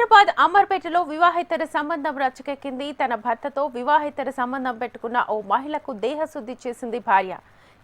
హైదరాబాద్ అమర్పేటలో వివాహేతర సంబంధం రచ్చకెక్కింది. తన భర్తతో వివాహేతర సంబంధం పెట్టుకున్న ఓ మహిళకు దేహశుద్ధి చేసింది భార్య.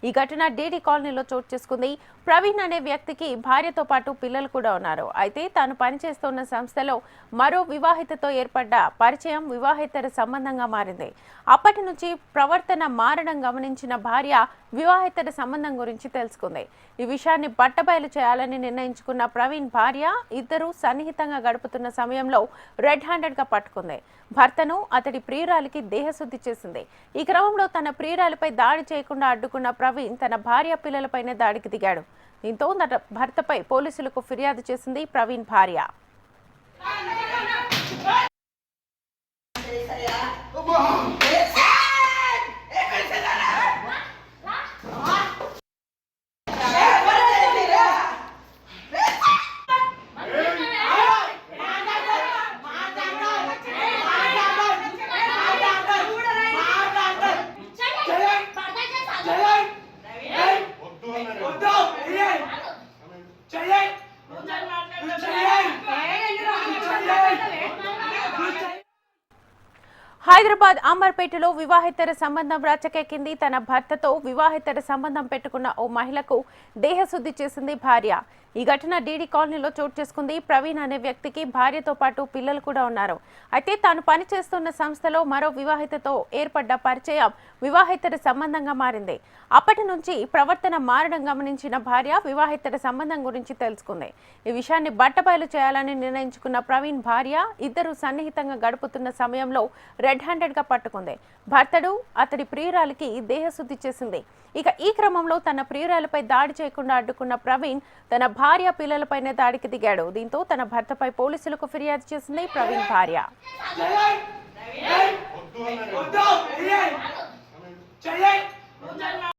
ఈ ఘటన డీడీ కాలనీలో చోటు చేసుకుంది. ప్రవీణ్ అనే వ్యక్తికి భార్యతో పాటు పిల్లలు కూడా ఉన్నారు. అయితే తాను పనిచేస్తున్న సంస్థలో మరో వివాహితతో ఏర్పడ్డ పరిచయం వివాహేతర సంబంధంగా మారింది. అప్పటి నుంచి ప్రవర్తన మారడం గమనించిన భార్య వివాహేతర సంబంధం గురించి తెలుసుకుంది. ఈ విషయాన్ని బట్టబయలు చేయాలని నిర్ణయించుకున్న ప్రవీణ్ భార్య ఇద్దరు సన్నిహితంగా గడుపుతున్న సమయంలో రెడ్ హ్యాండెడ్ గా పట్టుకుంది. భర్తను అతడి ప్రియురాలికి దేహశుద్ధి చేసింది. ఈ క్రమంలో తన ప్రియురాలిపై దాడి చేయకుండా అడ్డుకున్న ప్రవీణ్ తన భార్య పిల్లలపైనే దాడికి దిగాడు. దీంతో తన భర్తపై పోలీసులకు ఫిర్యాదు చేసింది ప్రవీణ్ భార్య. హైదరాబాద్ అమర్పేటలో వివాహేతర సంబంధం రచ్చకెక్కింది. తన భర్తతో వివాహేతర సంబంధం పెట్టుకున్న ఓ మహిళకు దేహశుద్ధి చేసింది భార్య. ఈ ఘటన డీడీ కాలనీలో చోటు చేసుకుంది. ప్రవీణ్ అనే వ్యక్తికి భార్యతో పాటు పిల్లలు కూడా ఉన్నారు. అయితే తాను పనిచేస్తున్న సంస్థలో మరో వివాహితతో ఏర్పడ్డ పరిచయం వివాహేతర సంబంధంగా మారింది. అప్పటి నుంచి ప్రవర్తన మారడం గమనించిన భార్య వివాహేతర సంబంధం గురించి తెలుసుకుంది. ఈ విషయాన్ని బట్టబయలు చేయాలని నిర్ణయించుకున్న ప్రవీణ్ భార్య ఇద్దరు సన్నిహితంగా గడుపుతున్న సమయంలో రెడ్ హ్యాండెడ్ గా పట్టుకుంది. భర్తడు అతడి ప్రియురాలికి దేహశుద్ధి చేసింది. ఇక ఈ క్రమంలో తన ప్రియురాలపై దాడి చేయకుండా అడ్డుకున్న ప్రవీణ్ తన భార్య పిల్లలపైనే దాడికి దిగాడు. దీంతో తన భర్తపై పోలీసులకు ఫిర్యాదు చేసింది ప్రవీణ్ భార్య.